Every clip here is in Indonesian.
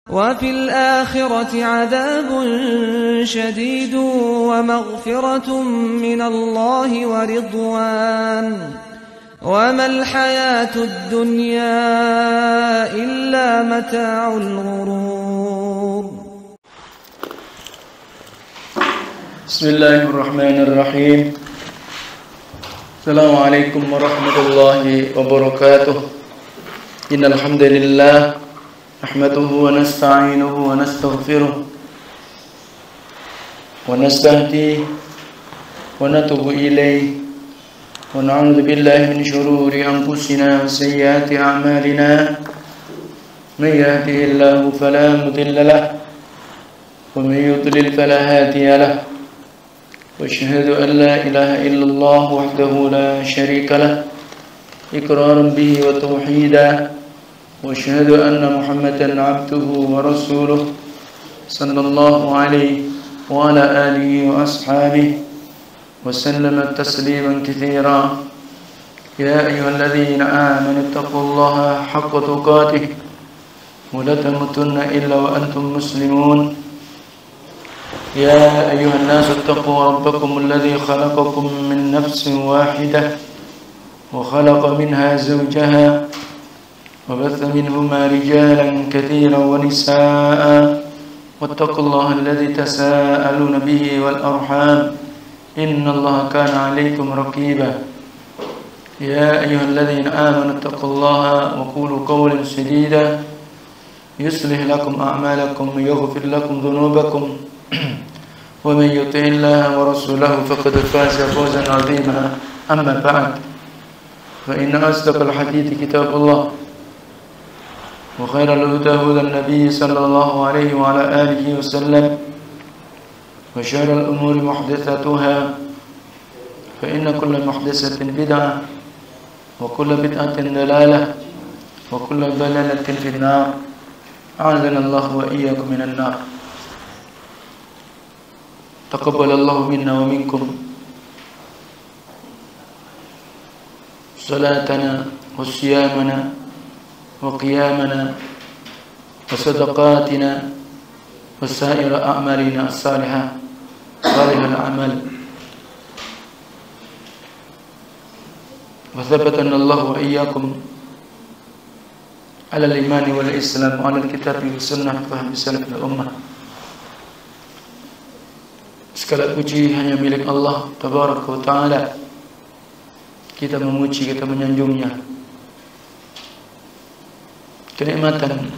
وفي الآخرة عذاب شديد ومغفرة من الله ورضوان وما الحياة الدنيا إلا متاع الغرور. بسم الله الرحمن الرحيم. السلام عليكم ورحمة الله وبركاته. إن الحمد لله نحمده ونستعينه ونستغفره ونستهديه ونتوب إليه ونعوذ بالله من شرور أنفسنا وسيئات أعمالنا. من يهده الله فلا مضل له ومن يضلل فلا هادي له وأشهد أن لا إله إلا الله وحده لا شريك له إقرارا به وتوحيدا وأشهد أن محمدا عبده ورسوله صلى الله عليه وعلى آله وأصحابه وسلم تسليما كثيرا. يا أيها الذين آمنوا اتقوا الله حق تقاته ولا تموتن إلا وأنتم مسلمون. يا أيها الناس اتقوا ربكم الذي خلقكم من نفس واحدة وخلق منها زوجها وبث منهما رجالا كثيرا ونساء واتقوا الله الذي تساءلون به والأرحام إن الله كان عليكم رقيبا. يا أيها الذين آمنوا اتقوا الله وقولوا قولا سديدا يصلح لكم أعمالكم ويغفر لكم ذنوبكم ومن يطع الله ورسوله فقد فاز فوزا عظيما. أما بعد فإن أصدق الحديث كتاب الله وخير الهدى هدى النبي صلى الله عليه وعلى آله وسلم وشر الأمور محدثاتها فإن كل محدثة بدعة وكل بدعة ضلالة وكل ضلالة في النار. أعاذنا الله وإياكم من النار. تقبل الله منا ومنكم صلاتنا وصيامنا وقيامنا وصدقاتنا وسائر أعمالنا الصالحة صالح الأعمال. وثبتنا الله وإياكم على الإيمان والإسلام وعلى الكتاب والسنة فهم سلف الأمة. Segala puji hanya milik Allah Tabaraka wa Ta'ala. Kita memuji, kita menyanjungnya. Kenikmatan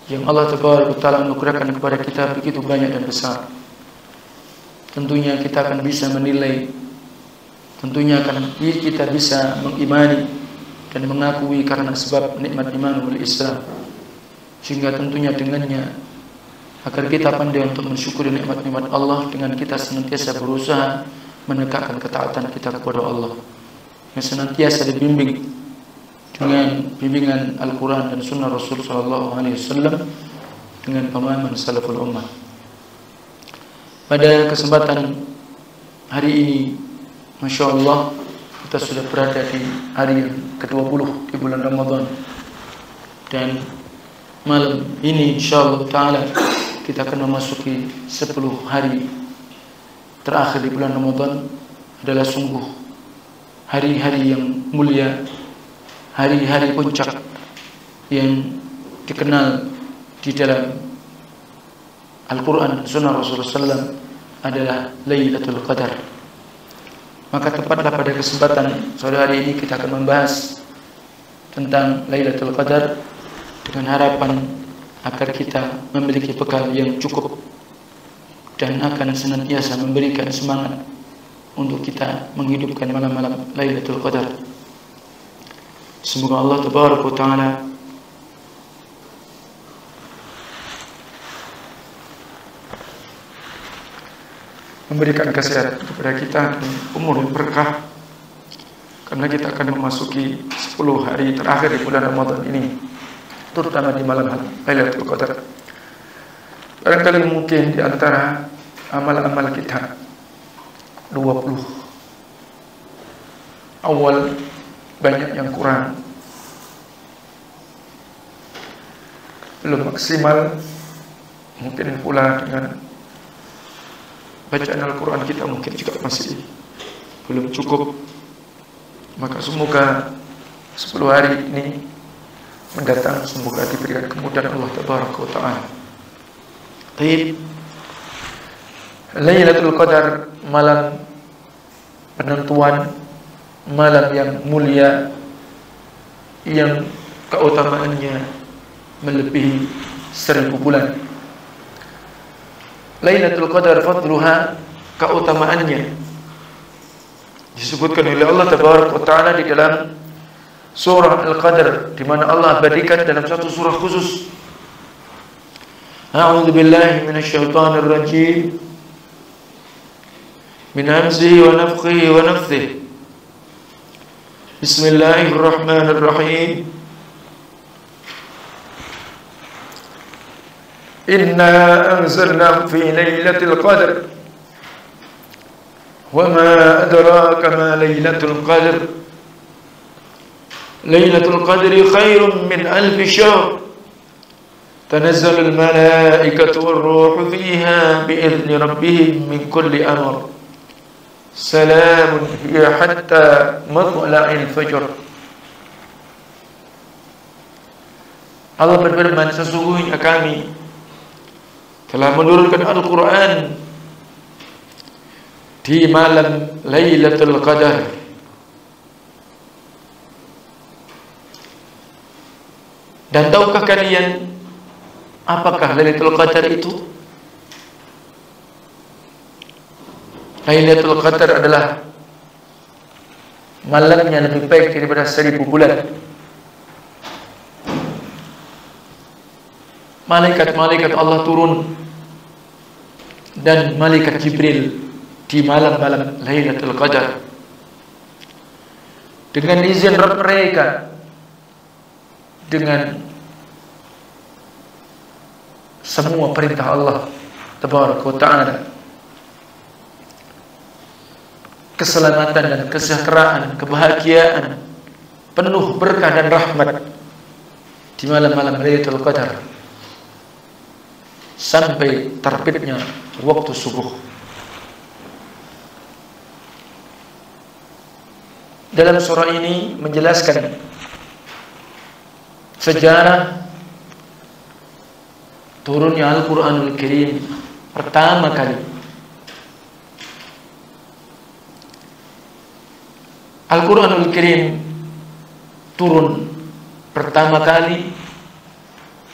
yang Allah Tabaraka wa Ta'ala anugerahkan kepada kita begitu banyak dan besar. Tentunya kita akan bisa menilai, tentunya akan kita bisa mengimani dan mengakui karena sebab nikmat iman wal Islam. Sehingga tentunya dengannya agar kita pandai untuk mensyukuri nikmat-nikmat Allah dengan kita senantiasa berusaha menegakkan ketaatan kita kepada Allah yang senantiasa dibimbing dengan bimbingan Al-Quran dan Sunnah Rasul Sallallahu Alaihi Wasallam dengan pemahaman salaful ummah. Pada kesempatan hari ini, Masya Allah, kita sudah berada di hari yang ke-20 di bulan Ramadan. Dan malam ini insyaAllah ta'ala kita akan memasuki 10 hari terakhir di bulan Ramadan. Adalah sungguh hari-hari yang mulia, hari-hari puncak yang dikenal di dalam Al-Quran dan Sunnah Rasulullah SAW adalah Lailatul Qadar. Maka tepatlah pada kesempatan sore hari ini kita akan membahas tentang Lailatul Qadar dengan harapan agar kita memiliki bekal yang cukup dan akan senantiasa memberikan semangat untuk kita menghidupkan malam-malam Lailatul Qadar. Semoga Allah Tabaraka wa Ta'ala memberikan kesehatan kepada kita dan umur yang berkah, karena kita akan memasuki 10 hari terakhir di bulan Ramadan ini, terutama di malam Lailatul Qadar. Barangkali mungkin di antara amal-amal kita 20 awal banyak yang kurang. belum maksimal, mungkin pula dengan bacaan Al-Quran kita mungkin juga masih belum cukup. Maka semoga 10 hari ini mendatang semoga diberikan kemudahan Allah Tabaraka wa Ta'ala. Baik, Lailatul Qadar, malam penentuan, malam yang mulia, yang keutamaannya melebihi 1000 bulan. Lailatul Qadar fadluha, keutamaannya disebutkan oleh Allah Tabaraka wa Ta'ala di dalam surah Al-Qadar, di mana Allah abadikan dalam satu surah khusus. A'udzu billahi minasyaitonir rajim. Min hamzihi wa nafthihi wa nafthihi. Bismillahirrahmanirrahim. Inna anzalnahu fi lailatul qadr. Wa ma adraka ma lailatul qadr. Lailatul qadri khairun min alfi syahr. Tanazzalul malaikatu war-ruhu fiha bi'izni rabbihim min kulli amr. Salamun hiya hatta matla'il fajr. Allah berfirman, sesungguhnya kami telah menurunkan Al-Quran di malam Lailatul Qadar. Dan tahukah kalian apakah Lailatul Qadar itu? Lailatul Qadar adalah malamnya lebih baik daripada 1000 bulan. Malaikat-malaikat Allah turun dan malaikat Jibril di malam-malam Lailatul Qadar dengan izin Rabb mereka, dengan semua perintah Allah Tabaraka wa Ta'ala. Keselamatan dan kesejahteraan, kebahagiaan, penuh berkah dan rahmat di malam-malam Lailatul Qadar sampai terbitnya waktu subuh. Dalam surah ini menjelaskan sejarah turunnya Al-Quranul Karim pertama kali. Al-Quranul Karim turun pertama kali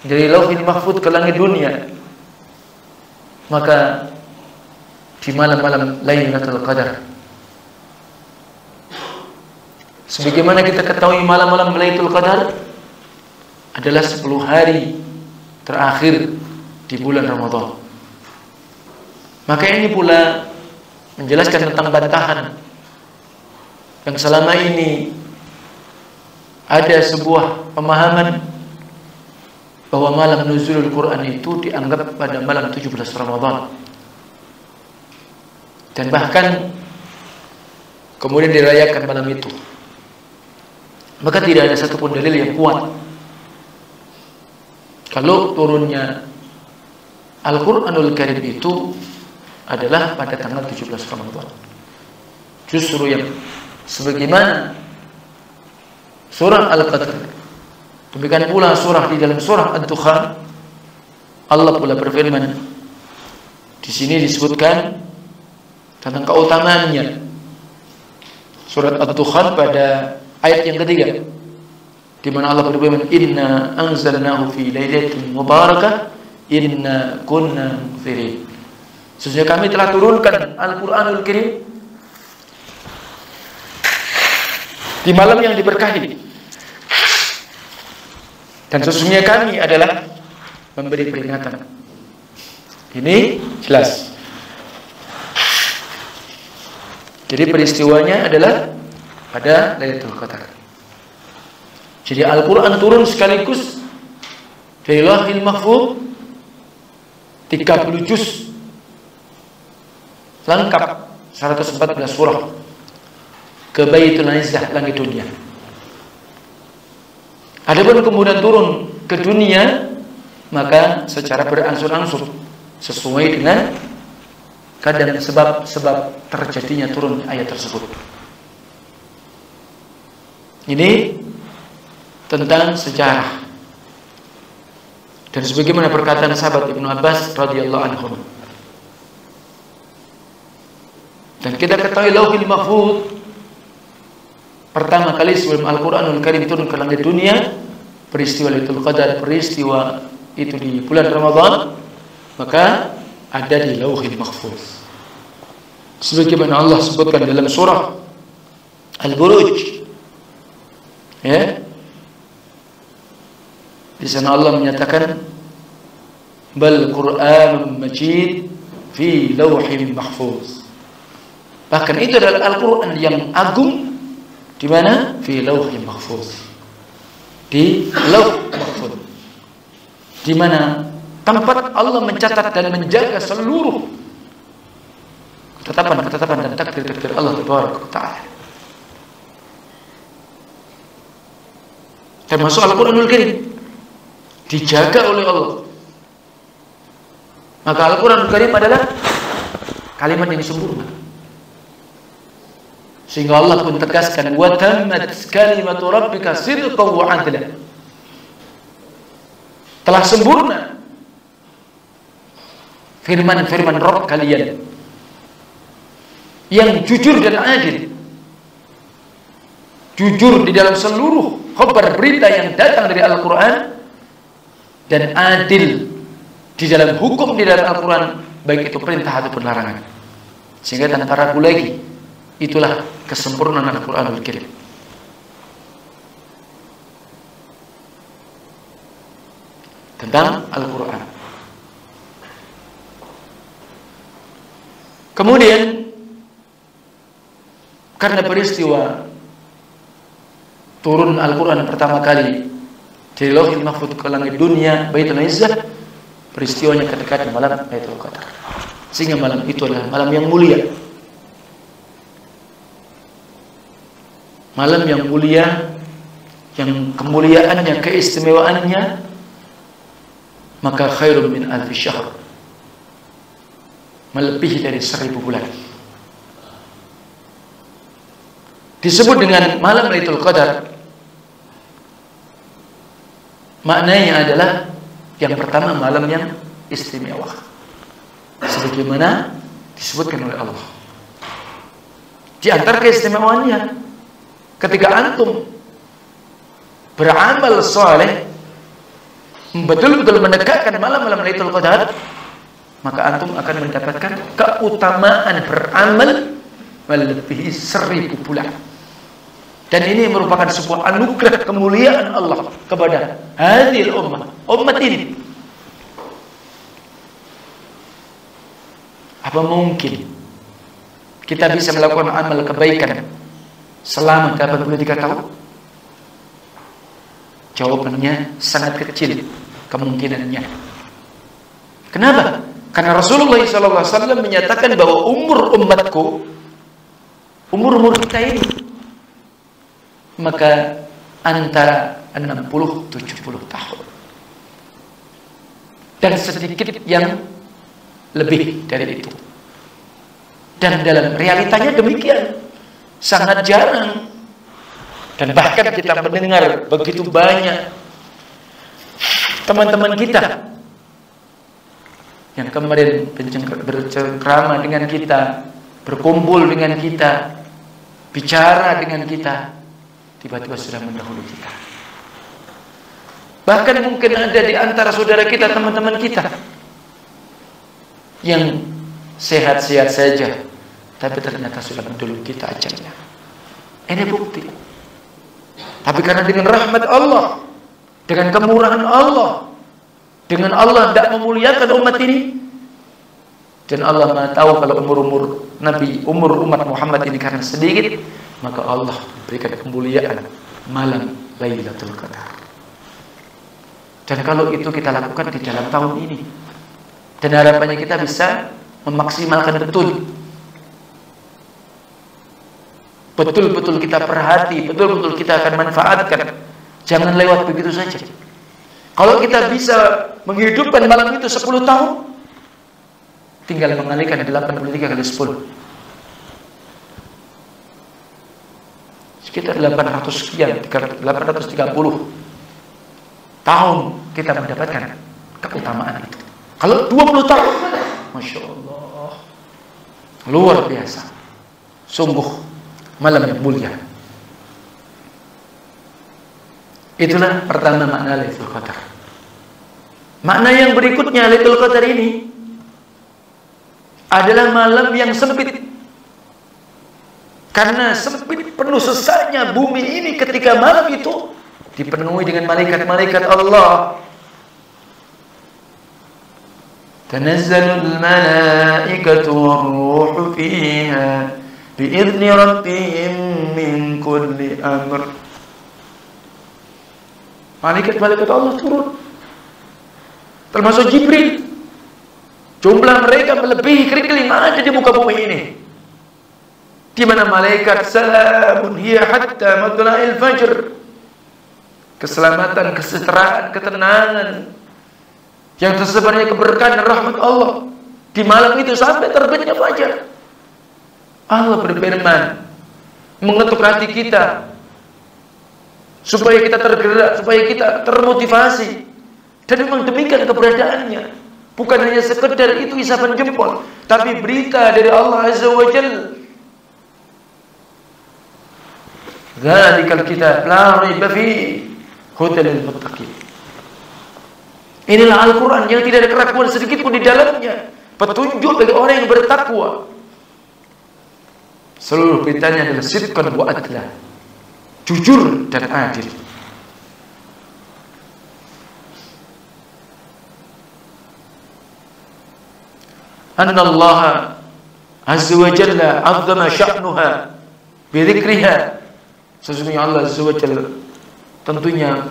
dari Lauhil Mahfuz ke langit dunia, maka di malam-malam Lailatul Qadar. Sebagaimana kita ketahui, malam-malam Lailatul Qadar adalah 10 hari terakhir di bulan Ramadan. Maka ini pula menjelaskan tentang bantahan yang selama ini ada sebuah pemahaman bahwa malam nuzulul Quran itu dianggap pada malam 17 Ramadan, dan bahkan kemudian dirayakan malam itu. Maka tidak ada satupun dalil yang kuat kalau turunnya Al-Quranul Karim itu adalah pada tanggal 17 Ramadan. Justru yang sebagaimana surah Al-Qadr, demikian pula surah di dalam surah Ad-Dukhan, Allah pula berfirman, di sini disebutkan tentang keutamaannya. Surat Ad-Dukhan pada ayat yang ketiga, di mana Allah berfirman, Inna anzalnahu fi lailatin mubarakah inna kunna munzirin. Sesungguhnya kami telah turunkan Al-Quranul Karim di malam yang diberkahi, dan sesungguhnya kami adalah memberi peringatan. Ini jelas. Jadi peristiwanya adalah pada Lailatul Qadar. Jadi Al-Quran turun sekaligus dari Lauhil Mahfuz 30 juz lengkap 114 surah ke Baitul Izzah, langit dunia. Adapun kemudian turun ke dunia maka secara berangsur-angsur sesuai dengan kadang sebab-sebab terjadinya turun ayat tersebut. Ini tentang sejarah. Dan sebagaimana perkataan sahabat Ibnu Abbas radhiyallahu anhu. Dan kita ketahui Lauhul Mahfuz pertama kali sebelum Al-Qur'anul Karim turun ke langit dunia, peristiwa Lailatul Qadar, peristiwa itu di bulan Ramadan, maka ada di Lauhul Mahfuz. Sebagaimana Allah sebutkan dalam surah Al-Buruj, ya, di sana Allah menyatakan bal Qur'anun Majid fi Lauhin Mahfuz. Bahkan itu adalah Al-Qur'an yang agung di mana? Fi Lauhin Mahfuz. Di Lauh Mahfuz. Di mana tempat Allah mencatat dan menjaga seluruh ketetapan dan takdir Allah Taala. Termasuk Al-Qur'anul Karim dijaga oleh Allah. Maka Al-Qur'anul Karim adalah kalimat yang sempurna. Sehingga Allah pun tegaskan wa tammat kalimatu rabbika sidqan wa adlan. Telah sempurna firman-firman Rabb kalian yang jujur dan adil. Jujur di dalam seluruh kabar berita yang datang dari Al-Qur'an, dan adil di dalam hukum di dalam Al-Quran, baik itu perintah ataupun larangan. Sehingga tanpa ragu lagi, itulah kesempurnaan Al-Quranul Karim. Tentang Al-Quran. Kemudian karena peristiwa turun Al-Quran pertama kali dari Lauhul Mahfuz ke langit dunia Baitul Izzah, peristiwanya ketika di malam Lailatul Qadar. Sehingga malam itu adalah malam yang mulia. Malam yang mulia, yang kemuliaannya, keistimewaannya, maka khairun min alfi syahr, melebihi dari 1000 bulan. Disebut dengan malam Lailatul Qadar, maknanya adalah yang pertama malam yang istimewa, sebagaimana disebutkan oleh Allah. Di antara keistimewaannya, ketika antum beramal soleh, betul-betul mendekatkan malam-malam Lailatul Qadar, maka antum akan mendapatkan keutamaan beramal melebihi 1000 bulan. Dan ini merupakan sebuah anugerah kemuliaan Allah kepada hadil umat ini. Apa mungkin kita bisa melakukan amal kebaikan selama 83 tahun? Jawabannya sangat kecil kemungkinannya. Kenapa? Karena Rasulullah SAW menyatakan bahwa umur umatku, umur kita ini, maka antara 60-70 tahun, dan sedikit yang lebih dari itu. Dan dalam realitanya demikian, sangat jarang. Dan bahkan kita mendengar begitu banyak teman-teman kita yang kemarin bercengkrama dengan kita, berkumpul dengan kita, bicara dengan kita, tiba-tiba sudah mendahului kita. Bahkan mungkin ada di antara saudara kita, teman-teman kita, yang sehat-sehat saja, tapi ternyata sudah mendahului kita ajalnya. Ini bukti. Tapi karena dengan rahmat Allah, dengan kemurahan Allah, dengan Allah tidak memuliakan umat ini, dan Allah Maha tahu kalau umur Nabi, umur umat Muhammad ini karena sedikit, maka Allah berikan kemuliaan malam Lailatul Qadar. Dan kalau itu kita lakukan di dalam tahun ini, dan harapannya kita bisa memaksimalkan betul-betul kita perhati, betul-betul kita akan manfaatkan. Jangan lewat begitu saja. Kalau kita bisa menghidupkan malam itu 10 tahun, tinggal mengalikan 83 kali 10. Sekitar 800 sekian, 830 tahun kita mendapatkan keutamaan itu. Kalau 20 tahun, Masya Allah, luar biasa. Sungguh malam yang mulia. Itulah pertama makna Lailatul Qadar. Makna yang berikutnya, Lailatul Qadar ini adalah malam yang sempit. Karena sempit, penuh sesaknya bumi ini ketika malam itu dipenuhi dengan malaikat-malaikat Allah. Tanazzalul malaikatu war-ruhu fiha bi'izni rabbihim min kulli amr. Malaikat-malaikat Allah turun, termasuk Jibril. Jumlah mereka melebihi kerikil yang ada di muka bumi ini. Di mana malaikat salamun hiya hatta matla'il fajr. Keselamatan, kesejahteraan, ketenangan, yang tersebarnya keberkahan dan rahmat Allah di malam itu sampai terbitnya fajar. Allah berfirman, mengetuk hati kita supaya kita tergerak, supaya kita termotivasi. Dan memang demikian keberadaannya. Bukan hanya sekedar itu isapan jempol, tapi berita dari Allah Azza wa Jalla. Dzalikal kitab la raiba fihi hudal lil muttaqin. Inilah Al-Quran yang tidak ada keraguan sedikit pun di dalamnya. Petunjuk bagi orang yang bertakwa. Seluruh beritanya adalah sidqan wa adla, jujur dan adil. Anna Allah Azza wa Jalla azzama sya'nuha bi dzikriha. Sesungguhnya Allah Azza wa Jalla tentunya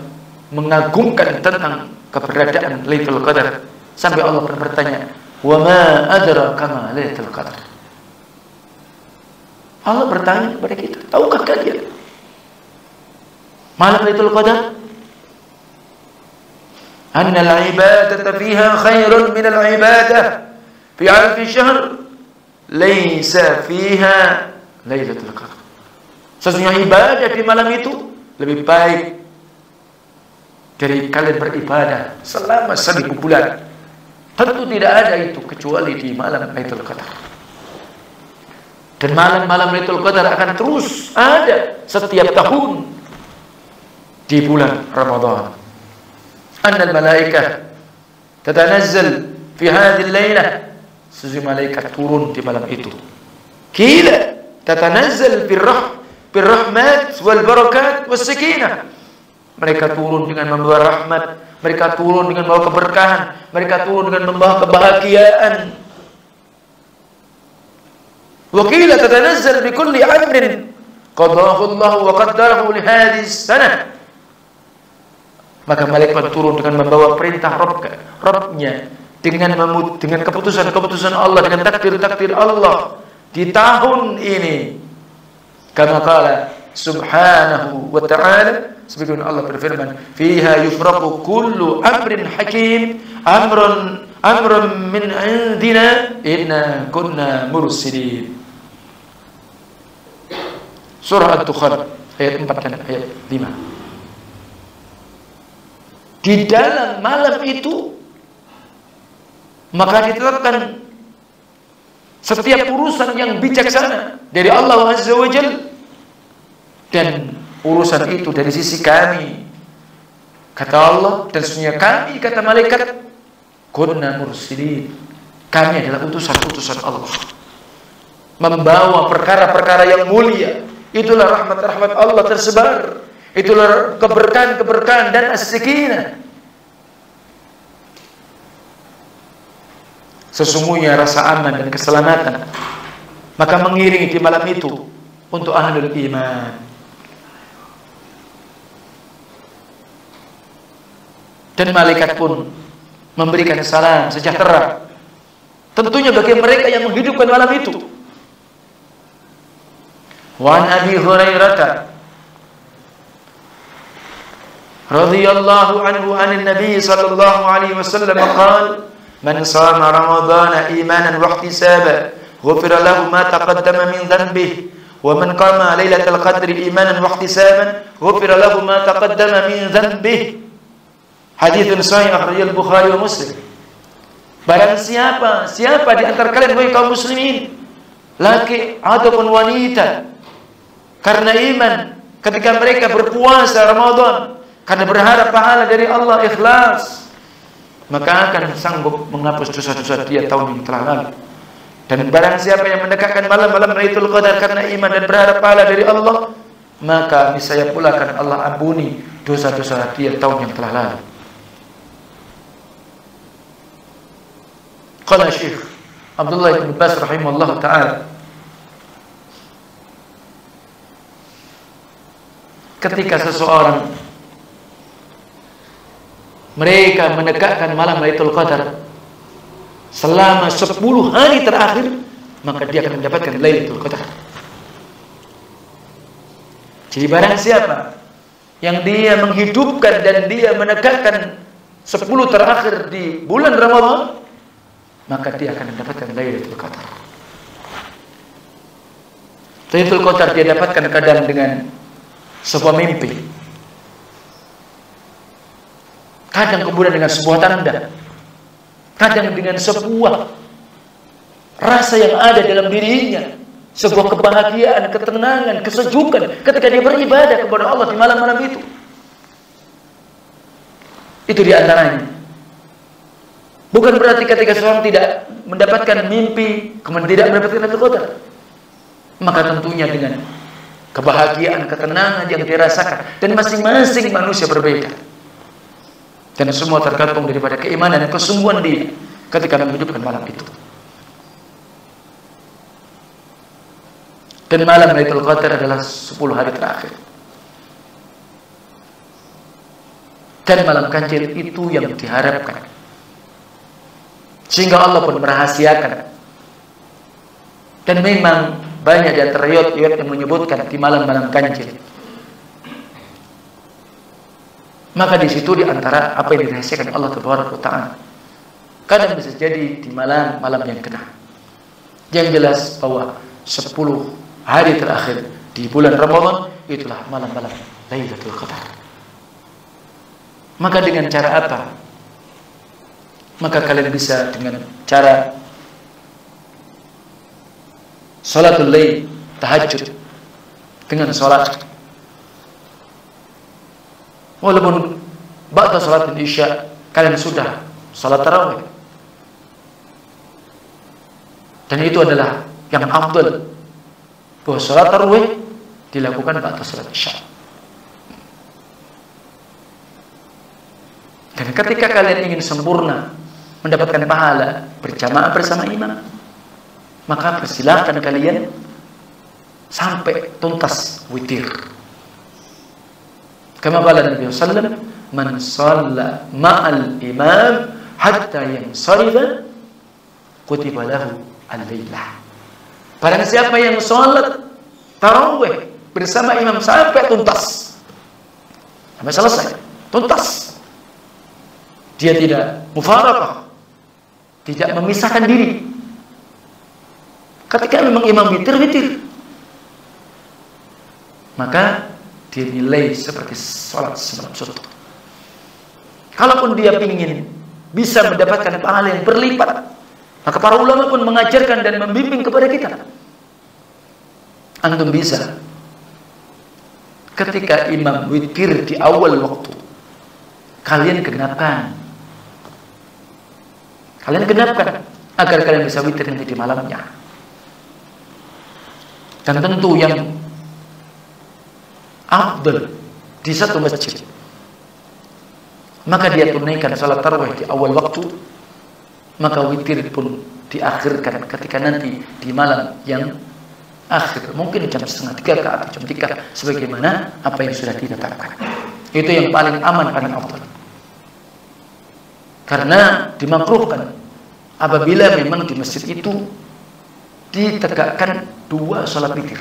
mengagungkan tentang keberadaan Lailatul Qadar sampai Allah pernah bertanya, "Wa ma adraka ma Lailatul Qadar?" Allah bertanya kepada kita, tahukah kalian malam Lailatul Qadar? Anna al-ibadata fiha khairun min al-ibadah fi alfi syahr laysa fiha Lailatul Qadar. Sesungguhnya ibadah di malam itu lebih baik dari kalian beribadah selama 1000 bulan. Tentu tidak ada itu kecuali di malam Lailatul Qadar. Dan malam-malam Lailatul Qadar akan terus ada setiap tahun di bulan Ramadan. Annal malaikah tatanazzal fi hadhihi al-lailah. Sesungguhnya malaikat turun di malam itu. Qila tatanazzal birrahmat wal barakat was sakinah. Mereka turun dengan membawa rahmat, mereka turun dengan membawa keberkahan, mereka turun dengan membawa kebahagiaan. Wa qila tatanazzal bi kulli amrin qadahu Allah wa qaddarahu li hadhihi as-sanah. Maka malaikat turun dengan membawa perintah Rabbnya, dengan keputusan-keputusan Allah, dengan takdir-takdir Allah di tahun ini. Kama qala subhanahu wa ta'ala, sebagaimana Allah berfirman, fiha yufraqu kullu amrin hakim amrun min indina inna kunna mursilin. Surah Ad-Dukhan ayat 4 dan ayat 5. Di dalam malam itu maka ditetapkan setiap urusan yang bijaksana dari Allah Azza wa Jalla. Dan urusan itu dari sisi kami, kata Allah, dan sesungguhnya kami, kata malaikat, kunna mursilin, kami adalah utusan-utusan Allah, membawa perkara-perkara yang mulia. Itulah rahmat-rahmat Allah tersebar, itulah keberkahan-keberkahan dan as-sakinah. Sesungguhnya rasa aman dan keselamatan maka mengiringi di malam itu untuk ahlul iman. Dan malaikat pun memberikan salam sejahtera tentunya bagi mereka yang menghidupkan malam itu. Wa an Abi Hurairah radhiyallahu anhu anin Nabi sallallahu alaihi wasallam qala man shama ramadhana imanan wa ihtisaban ghufira lahu ma taqaddama min dhanbihi wa man qama lailatal qadri imanan wa ihtisaban ghufira lahu ma taqaddama min dhanbihi. Haditsun sahih akhrajahu Bukhari wa Muslim. Barang siapa di antara kalian wahai kaum muslimin, laki ataupun wanita, karena iman ketika mereka berpuasa Ramadan karena berharap pahala dari Allah, ikhlas, maka akan sanggup menghapus dosa-dosa dia tahun yang telah lalu. Dan barang siapa yang mendekatkan malam-malam Lailatul Qadar karena iman dan berharap pahala dari Allah, maka niscaya pula akan Allah ampuni dosa-dosa dia tahun yang telah lalu. Qala Syekh Abdullah bin Bas rahimahullah ta'ala, ketika seseorang mereka mendekatkan malam Lailatul Qadar selama 10 hari terakhir, maka dia akan mendapatkan Lailatul Qadar. Jadi barang siapa yang dia menghidupkan dan dia mendekatkan 10 terakhir di bulan Ramadan, maka dia akan mendapatkan Lailatul Qadar. Lailatul Qadar dia dapatkan kadang dengan sebuah mimpi, kadang kemudian dengan sebuah tanda, kadang dengan sebuah rasa yang ada dalam dirinya, sebuah kebahagiaan, ketenangan, kesejukan ketika dia beribadah kepada Allah di malam-malam itu. Itu diantaranya. Bukan berarti ketika seorang tidak mendapatkan mimpi kemudian tidak mendapatkan Lailatul Qadar, maka tentunya dengan kebahagiaan, ketenangan yang dirasakan, dan masing-masing manusia berbeda, dan semua tergantung daripada keimanan dan kesungguhan dia ketika menghidupkan malam itu. Dan malam Lailatul Qadar adalah 10 hari terakhir, dan malam ganjil itu yang diharapkan, sehingga Allah pun merahasiakan. Dan memang banyak di antara riwayat yang menyebutkan di malam-malam ganjil. Maka di situ di antara apa yang dirahasiakan Allah Taala, kadang bisa jadi di malam-malam yang kena. Yang jelas bahwa 10 hari terakhir di bulan Ramadan itulah malam-malam Lailatul Qadar. Maka dengan cara apa? Maka kalian bisa dengan cara salatul lail, tahajud, dengan salat. Walaupun ba'da salat isya kalian sudah salat tarawih, dan itu adalah yang afdal, bahwa salat tarawih dilakukan ba'da salat isya. Dan ketika kalian ingin sempurna mendapatkan pahala berjamaah bersama imam, maka persilahkan kalian sampai tuntas witir. Kama qala Nabi sallallahu alaihi wasallam, man shalla ma'al imam hatta yansarifa kutiba lahu al-lailah. Barang siapa yang salat tarawih bersama imam sampai tuntas, sampai selesai tuntas, dia tidak mufaraqah, tidak memisahkan diri. Ketika memang imam witir, maka dinilai seperti sholat semalam suntuk. Kalaupun dia ingin bisa mendapatkan pahala yang berlipat, maka para ulama pun mengajarkan dan membimbing kepada kita. Antum bisa ketika imam witir di awal waktu, kalian genapkan agar kalian bisa witir nanti di malamnya. Dan tentu yang afdal di satu masjid, maka dia tunaikan salat tarawih di awal waktu, maka witir pun diakhirkan ketika nanti di malam yang akhir, mungkin jam 2:30 ke atau jam 3, sebagaimana apa yang sudah ditetapkan. Itu yang paling aman, paling afdal. Karena dimakruhkan apabila memang di masjid itu ditegakkan 2 salat witir,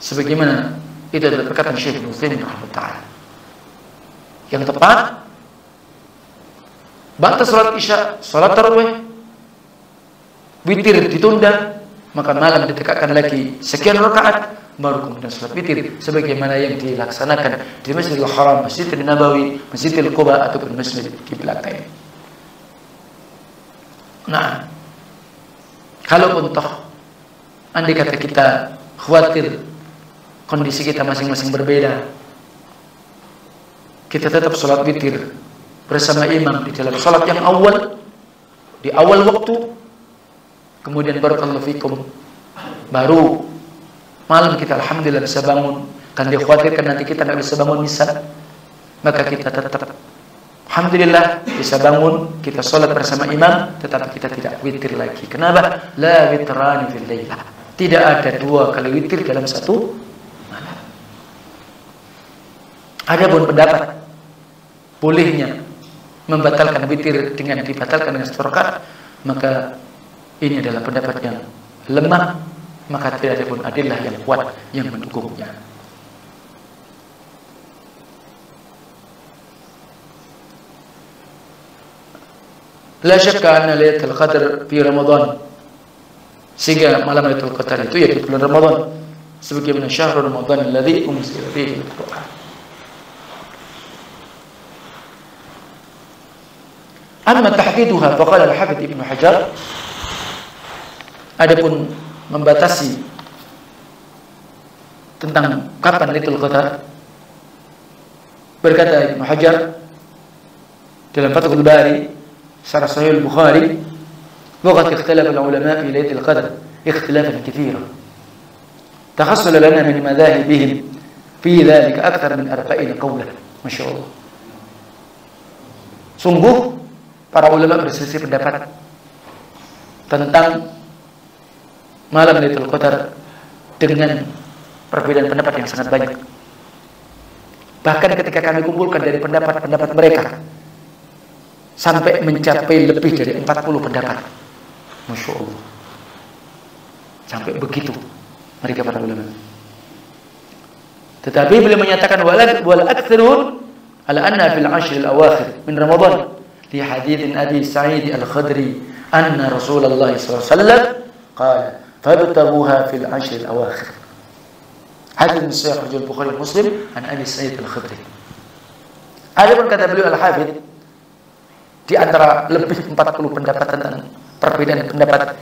sebagaimana Itu adalah perkataan Syekh Ibnu Utsaimin rahimahullah. Yang tepat, batas salat Isya, salat tarawih, witir ditunda, maka malam ditegakkan lagi sekian rakaat, baru kemudian salat witir sebagaimana yang dilaksanakan di Masjidil Haram, Masjidil Nabawi, Masjidil Quba ataupun Masjid Qiblat ini. Nah, kalaupun toh andai kata kita khawatir kondisi kita masing-masing berbeda, kita tetap salat witir bersama imam di dalam salat yang awal, di awal waktu, kemudian barakallahu fikum, baru malam kita alhamdulillah bisa bangun, kan dikhawatirkan nanti kita tidak bisa bangun misal, maka kita tetap alhamdulillah bisa bangun, kita sholat bersama imam, tetapi kita tidak witir lagi. Kenapa? La witrani fil lailah. Tidak ada dua kali witir dalam satu malam. Adapun pendapat bolehnya membatalkan witir dengan dibatalkan dengan satu rakaat, maka ini adalah pendapat yang lemah, maka tidak ada pun adillah yang kuat yang mendukungnya. La syakka anna Lailatul Qadar fi Ramadan, sehingga malam Lailatul Qadar itu yaitu bulan Ramadan, sebagaimana syahrul Ramadan alladzi unzila fihi al-Qur'an. Amma tahdiduha faqala al-Hafidz Ibnu Hajar, adapun membatasi tentang kapan Lailatul Qadar, berkata Ibnu Hajar dalam Fathul Bari Syarah Sahih Al-Bukhari, وقد اختلف العلماء في ليلة القدر اختلافا كثيرا تحصل لنا من مذاهبهم في ذلك أكثر من 40 قولا. Masya Allah. Sungguh para ulama berselisih pendapat tentang malam Lailatul Qadar dengan perbedaan pendapat yang sangat banyak. Bahkan ketika kami kumpulkan dari pendapat-pendapat mereka, sampai mencapai lebih dari 40 pendapat. Masya Allah. Sampai begitu mereka para ulama. Tetapi beliau menyatakan wal aktsarun ala anna fil ashr al awakhir min Ramadan li hadits Abi Sa'id al-Khudri anna Rasulullah sallallahu alaihi wasallam qala fabtaghuha fil ashr al awakhir. Hadits sahih Bukhari Muslim an Abi Sa'id al-Khudri. Adapun kata beliau al-Hafidz, di antara lebih 40 pendapat tentang perbedaan pendapat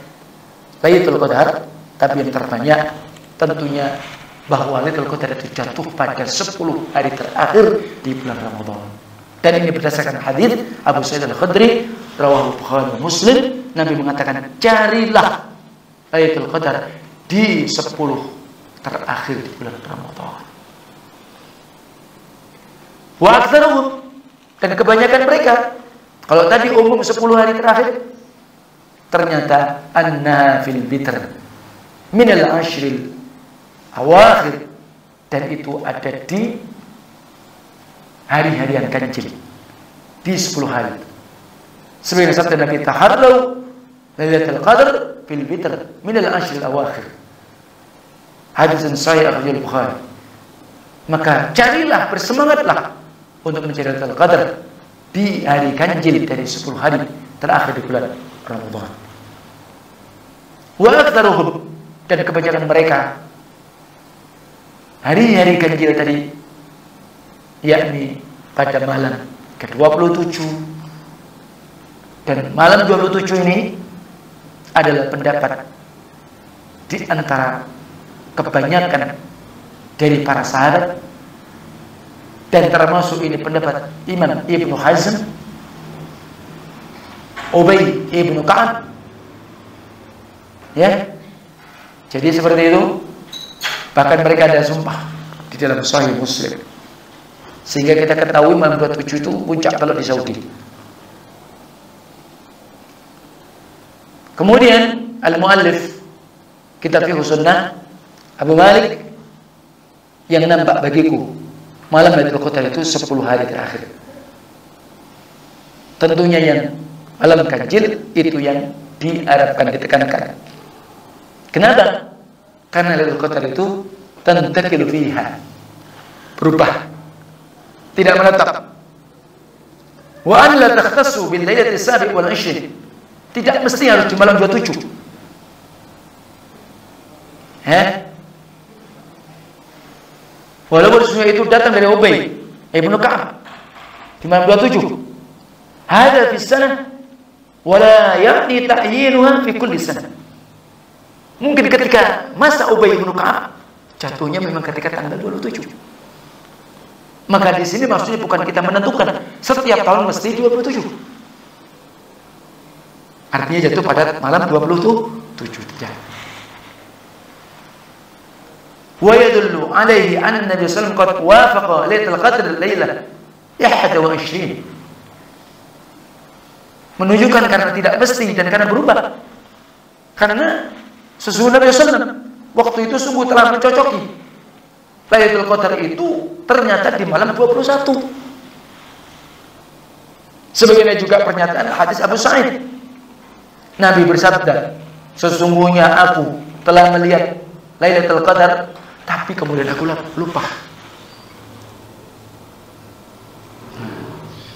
Lailatul Qadar, tapi yang terbanyak tentunya bahwa Lailatul Qadar itu jatuh pada 10 hari terakhir di bulan Ramadan. Dan ini berdasarkan hadis Abu Sa'id al-Khudri rawahu Bukhari Muslim, Nabi mengatakan carilah Lailatul Qadar di 10 terakhir di bulan Ramadan. Wa aktsaruhum, dan kebanyakan mereka, kalau tadi umum 10 hari terakhir, ternyata anna fil bitr min al-ashril awakhir, dan itu ada di hari-hari yang ganjil, di 10 hari. Sebagaimana sabda Nabi, taharraw Lailatul Qadar fil bitr min al-ashril awakhir. Hadis sahih riwayat Bukhari. Maka carilah, bersemangatlah untuk mencari Lailatul Qadar di hari ganjil dari 10 hari terakhir di bulan Ramadan. Wa aktsaruhum, dan kebanyakan mereka hari-hari ganjil tadi, yakni pada malam ke-27, dan malam 27 ini adalah pendapat di antara kebanyakan dari para sahabat, dan termasuk ini pendapat Imam Ibnu Hazm, Ubay Ibnu Ka'ab, ya. Jadi seperti itu. Bahkan mereka ada sumpah di dalam Sahih Muslim, sehingga kita ketahui malam 27 itu puncak kalau di Saudi. Kemudian al-muallif kitab Fiqh Sunnah Abu Malik, yang nampak bagiku malam Lailatul Qadar itu 10 hari terakhir. Tentunya yang malam ganjil itu yang diharapkan, ditekankan. Kenapa? Karena Lailatul Qadar itu tantakilu fiha berubah, tidak menetap. Wa an la takhtassu bil lailati as-sabi' wal 20. Tidak mesti harus di malam 27. Walaupun semua itu datang dari Ubay ibnu Ka'ab di malam 27. Hada fi sanah wala ya'ni ta'yinuha fi kulli sanah. Mungkin ketika masa Ubay ibnu Ka'ab jatuhnya memang ketika tanggal 27. Maka di sini maksudnya bukan kita menentukan setiap tahun mesti 27. Artinya jatuh pada malam 27 saja. Wa yadullu alaihi anna Nabi sallallahu alaihi wasallam qad wafaqa Lailatul Qadr lailah 21. Menunjukkan karena tidak mesti dan karena berubah. Karena sesungguhnya Nabi sallallahu alaihi wasallam waktu itu sungguh telah mencocoki Lailatul Qadar itu ternyata di malam 21. Sebagaimana juga pernyataan hadis Abu Sa'id. Nabi bersabda, sesungguhnya aku telah melihat Lailatul Qadar, tapi kemudian aku lupa.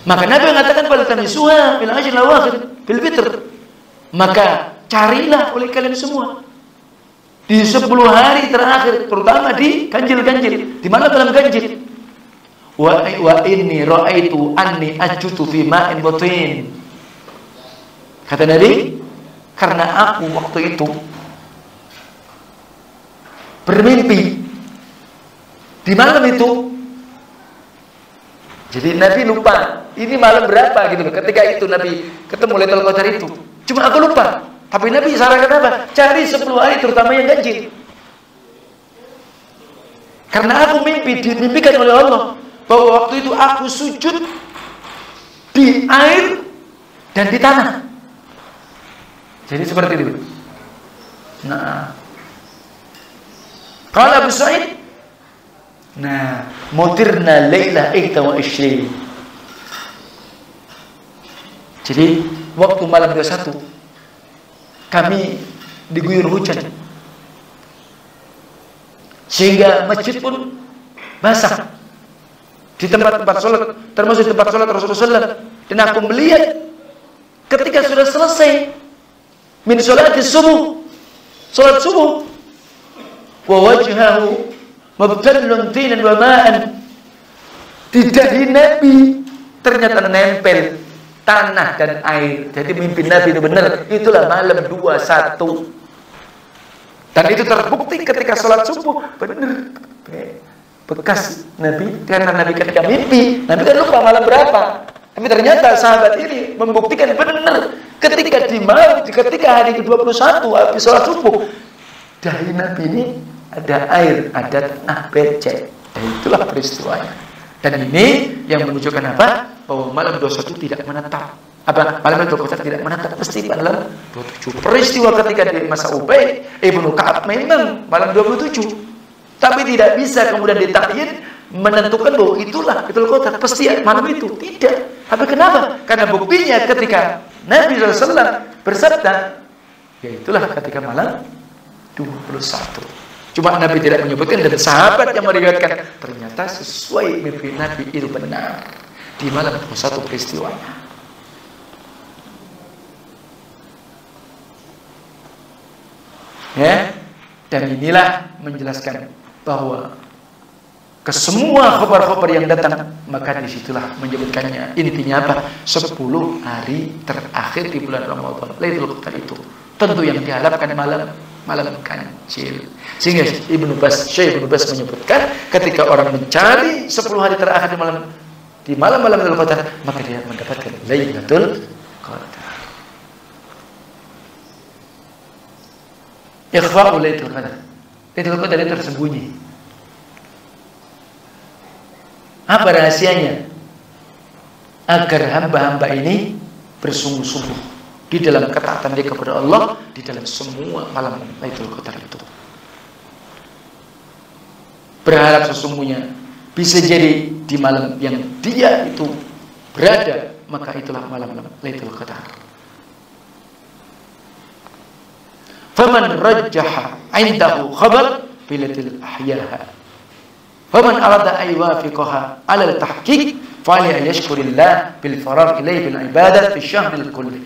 Maka Nabi mengatakan pada tamisuha fil ashr al-awakhir fil fitr. Maka carilah oleh kalian semua di 10 hari terakhir, terutama di ganjil-ganjil, di mana dalam ganjil. Wa inni ra'aitu anni ajutu fi ma'in batin. Kata Nabi, karena aku waktu itu bermimpi di malam itu. Jadi Nabi lupa ini malam berapa gitu loh. Ketika itu Nabi ketemu Lailatul Qadar itu. Cuma aku lupa. Tapi Nabi sarankan apa? Cari 10 hari terutama yang ganjil. Karena aku dimimpikan oleh Allah bahwa waktu itu aku sujud di air dan di tanah. Jadi seperti itu. Nah, kalau Abu Sa'id, nah, mutirna lailah 21. Jadi waktu malam 21 kami diguyur hujan sehingga masjid pun basah di tempat-tempat sholat, termasuk tempat sholat Rasulullah. Dan aku melihat ketika sudah selesai min sholatis subuh, sholat subuh, wa wajhahu mabtallun tinan wa ma'an, di dahi Nabi ternyata nempel tanah dan air. Jadi mimpi Nabi itu benar. Itulah malam 21. Dan itu terbukti ketika sholat subuh. Benar. Bekas Nabi. Karena Nabi ketika mimpi, Nabi kan lupa malam berapa. Tapi ternyata sahabat ini membuktikan benar. Ketika di malam, ketika hari ke-21 habis sholat subuh, dahi Nabi ini ada air, ada tanah becek. Dan itulah peristiwanya. Dan ini yang menunjukkan apa? Bahwa malam 21 tidak menetap. Apa? Malam 21 tidak menetap, pasti malam 27. Peristiwa ketika di masa Ubay ibnu Ka'ab memang malam 27. Tapi tidak bisa kemudian ditakyin menentukan bahwa itulah Lailatul Qadar pasti malam itu. Tidak. Tapi kenapa? Karena buktinya ketika Nabi SAW bersabda, yaitulah ketika malam 21. Cuma Nabi tidak menyebutkan, dan sahabat yang meriwayatkan ternyata sesuai mimpi Nabi itu benar di malam 21 peristiwanya. Ya, dan inilah menjelaskan bahwa ke semua khabar-khabar yang datang, maka disitulah menyebutkannya. Intinya apa? 10 hari terakhir di bulan Ramadan, Lailatul Qadar itu tentu yang diharapkan malam ganjil. Sehingga Syekh Ibnu Baz menyebutkan ketika orang mencari 10 hari terakhir di malam-malam Lailatul Qadar, maka dia mendapatkan Lailatul Qadar. Ikhfa'u Lailatul Qadar. Lailatul Qadar itu tersembunyi. Apa rahasianya? Agar hamba-hamba ini bersungguh-sungguh di dalam ketaatan dia kepada Allah di dalam semua malam Lailatul Qadar itu. Berharap sesungguhnya bisa jadi di malam yang dia itu berada, maka itulah malam Lailatul Qadar. Faman rajjaha 'indahu khabar bilatil ahyaha Faman arada aywafiqaha 'ala al-tahqiq falyashkurillah bil farar ilayhi bil ibadah fi syahril kulli.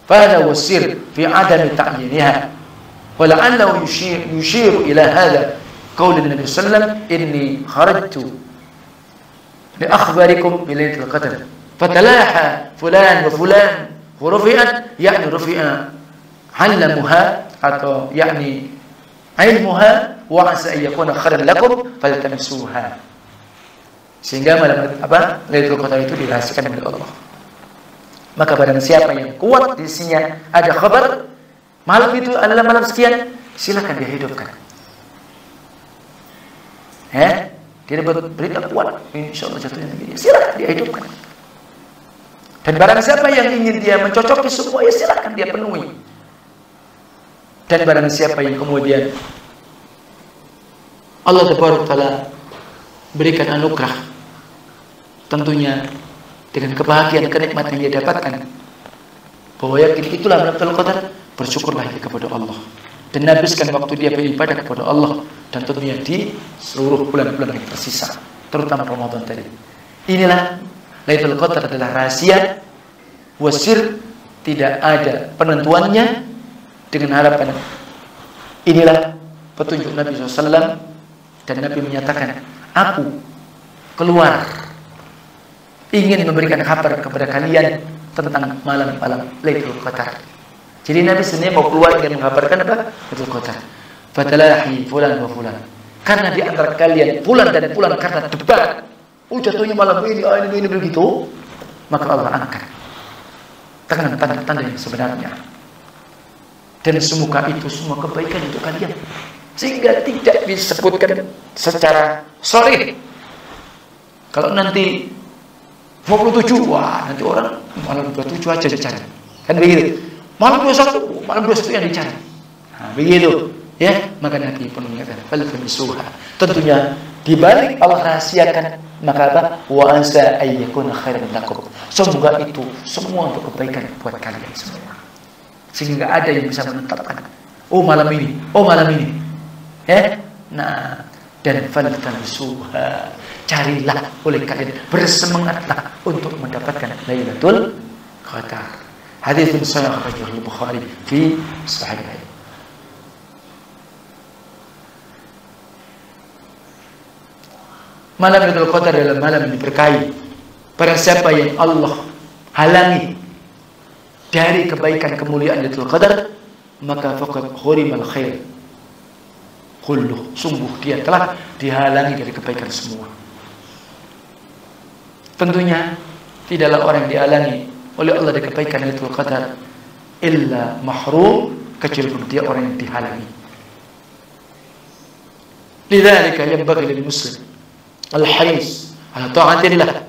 Fahada wasir fi 'adami ta'yiniha. Wa la'allahu yushiru ila hadha qaul an-nabi sallallahu alaihi wasallam inni kharajtu li akhbarikum bi lailatul qadr. Fatalaha fulan wa fulan rufi'at yani rufi'a 'allamuha atau yakni ilmuha wa asa an yakuna khairan lakum faltamisuha. Sehingga malam apa? Lailatul Qadar itu dirahasiakan oleh Allah. Maka barang siapa yang kuat di isinya ada kabar malam itu adalah malam sekian, silakan dia hidupkan. Dia dapat berita kuat, insyaallah jatuhnya begini. Silakan dia hidupkan. Dan barang siapa yang ingin dia mencocoki semua, ya silakan dia penuhi. Dan barang siapa yang kemudian Allah Ta'ala berikan anugerah, tentunya dengan kebahagiaan, kenikmatan yang dia dapatkan, bahwa yakin itulah Lailatul Qadar, bersyukurlah dia kepada Allah dan habiskan waktu dia beribadah kepada Allah, dan tentunya di seluruh bulan-bulan yang tersisa, terutama Ramadan tadi. Inilah Lailatul Qadar adalah rahasia wasir, tidak ada penentuannya, dengan harapan inilah petunjuk Nabi SAW, dan Nabi menyatakan, aku keluar ingin memberikan kabar kepada kalian tentang malam-malam Lailatul Qadar. Jadi Nabi sendiri mau keluar ingin mengabarkan apa? Lailatul Qadar. Fatalahi fulan wa fulan. Karena di antara kalian fulan dan fulan karena debat, jatuhnya malam ini begitu, maka Allah angkat tanda-tanda yang sebenarnya. Dan semoga itu semua kebaikan untuk kalian, sehingga tidak disebutkan secara sorry. Kalau nanti 27, wah nanti orang malam 27 aja dicari, kan begitu. Malam 21, malam 21 yang dicari. Nah, begitu, ya. Maka nanti pun mengatakan faltamisuha. Tentunya dibalik Allah rahasiakan, maka apa? Wa ansa ayyakuna khairan lakum. Semoga itu semua untuk kebaikan buat kalian semua. Sehingga ada yang bisa menetapkan, oh malam ini, ya. Nah, dan faltamisuha, carilah oleh kalian, bersemangatlah untuk mendapatkan Lailatul Qadar. Hadis yang sahih riwayat Bukhari fi Sahih. Malam Lailatul Qadar adalah malam yang diberkahi. Barang siapa yang Allah halangi dari kebaikan kemuliaan Lailatul Qadar, maka faqad hurimal khair kullu. Sungguh dia telah dihalangi dari kebaikan semua. Tentunya tidaklah orang yang dihalangi oleh Allah dari kebaikan Lailatul Qadar illa mahrum, kecuali dia orang yang dihalangi. Lidzalika yanbaghi lil muslim al-haris ala ta'atillah.